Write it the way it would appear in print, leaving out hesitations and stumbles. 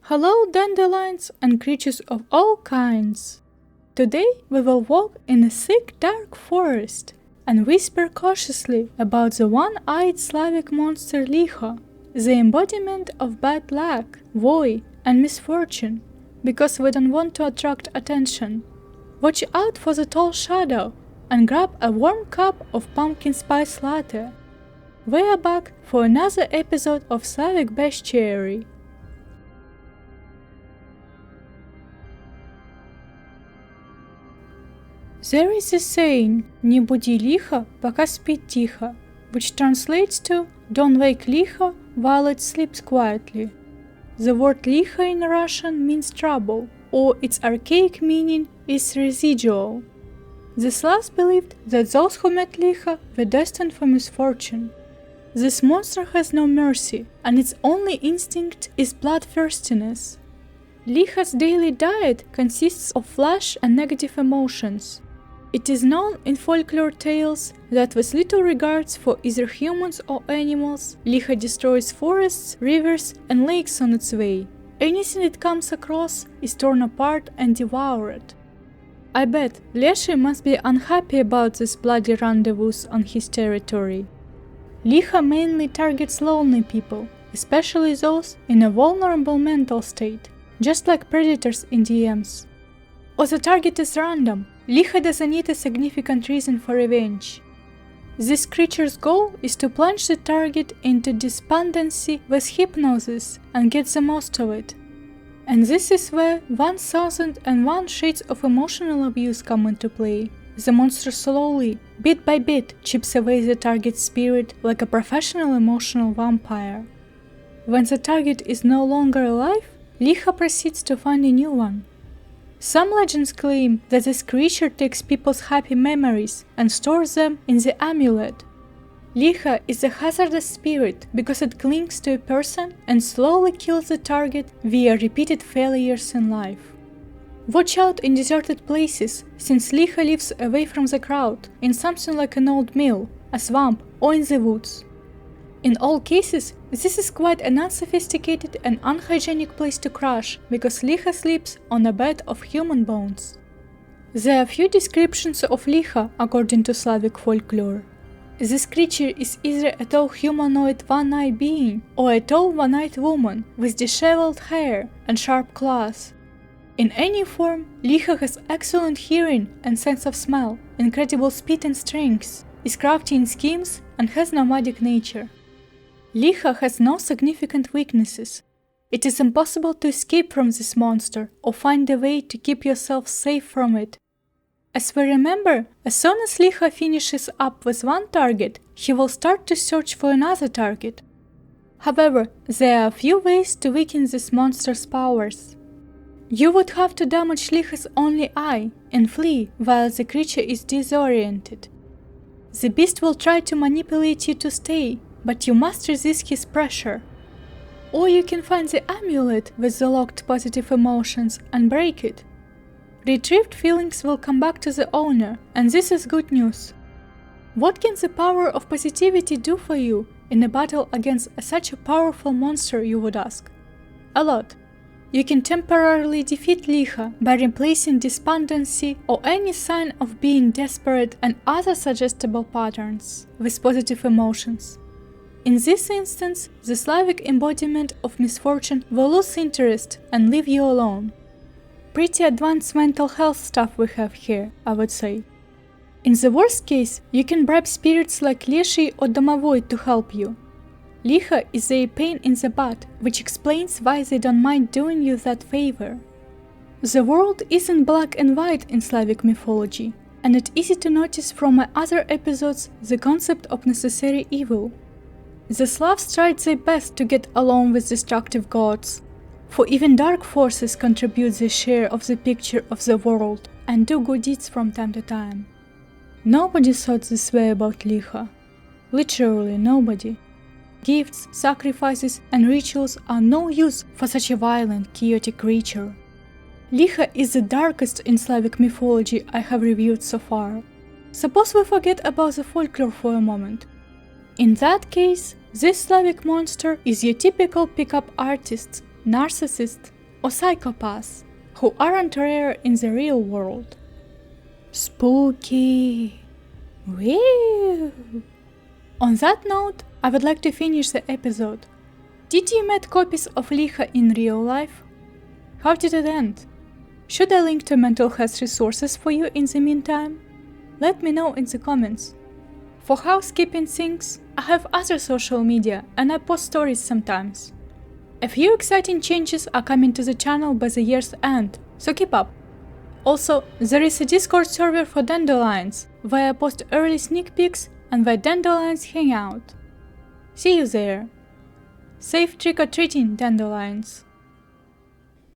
Hello dandelions and creatures of all kinds! Today we will walk in a thick dark forest and whisper cautiously about the one-eyed Slavic monster Likho, the embodiment of bad luck, woe and misfortune, because we don't want to attract attention. Watch out for the tall shadow and grab a warm cup of pumpkin spice latte. We are back for another episode of Slavic Bestiary. There is a saying «Не буди лихо, пока спит тихо», which translates to «Don't wake Likho while it sleeps quietly». The word Likho in Russian means trouble, or its archaic meaning is residual. The Slavs believed that those who met Likho were destined for misfortune. This monster has no mercy, and its only instinct is bloodthirstiness. Likho's daily diet consists of flesh and negative emotions. It is known in folklore tales that with little regards for either humans or animals, Likho destroys forests, rivers and lakes on its way. Anything it comes across is torn apart and devoured. I bet Leshy must be unhappy about this bloody rendezvous on his territory. Likho mainly targets lonely people, especially those in a vulnerable mental state, just like predators in DMs. Or the target is random. Likho doesn't need a significant reason for revenge. This creature's goal is to plunge the target into despondency with hypnosis and get the most of it. And this is where 1001 shades of emotional abuse come into play. The monster slowly, bit by bit, chips away the target's spirit like a professional emotional vampire. When the target is no longer alive, Likho proceeds to find a new one. Some legends claim that this creature takes people's happy memories and stores them in the amulet. Likho is a hazardous spirit because it clings to a person and slowly kills the target via repeated failures in life. Watch out in deserted places, since Likho lives away from the crowd, in something like an old mill, a swamp, or in the woods. In all cases, this is quite an unsophisticated and unhygienic place to crash, because Likho sleeps on a bed of human bones. There are few descriptions of Likho according to Slavic folklore. This creature is either a tall humanoid one-eyed being or a tall one-eyed woman with disheveled hair and sharp claws. In any form, Likho has excellent hearing and sense of smell, incredible speed and strength, is crafty in schemes and has nomadic nature. Likho has no significant weaknesses. It is impossible to escape from this monster or find a way to keep yourself safe from it. As we remember, as soon as Likho finishes up with one target, he will start to search for another target. However, there are a few ways to weaken this monster's powers. You would have to damage Likho's only eye and flee while the creature is disoriented. The beast will try to manipulate you to stay, but you must resist his pressure. Or you can find the amulet with the locked positive emotions and break it. Retrieved feelings will come back to the owner, and this is good news. What can the power of positivity do for you in a battle against such a powerful monster, you would ask? A lot. You can temporarily defeat Likho by replacing despondency or any sign of being desperate and other suggestible patterns with positive emotions. In this instance, the Slavic embodiment of misfortune will lose interest and leave you alone. Pretty advanced mental health stuff we have here, I would say. In the worst case, you can bribe spirits like Leshy or Domovoi to help you. Likho is a pain in the butt, which explains why they don't mind doing you that favor. The world isn't black and white in Slavic mythology, and it's easy to notice from my other episodes the concept of necessary evil. The Slavs tried their best to get along with destructive gods, for even dark forces contribute their share of the picture of the world and do good deeds from time to time. Nobody thought this way about Likho. Literally nobody. Gifts, sacrifices and rituals are no use for such a violent, chaotic creature. Likho is the darkest in Slavic mythology I have reviewed so far. Suppose we forget about the folklore for a moment. In that case, this Slavic monster is your typical pickup artist, narcissist, or psychopaths who aren't rare in the real world. Spooky! Woo! On that note, I would like to finish the episode. Did you meet copies of Likho in real life? How did it end? Should I link to mental health resources for you in the meantime? Let me know in the comments. For housekeeping things, I have other social media and I post stories sometimes. A few exciting changes are coming to the channel by the year's end, so keep up. Also, there is a Discord server for Dandelions, where I post early sneak peeks and where Dandelions hang out. See you there. Safe trick-or-treating, Dandelions.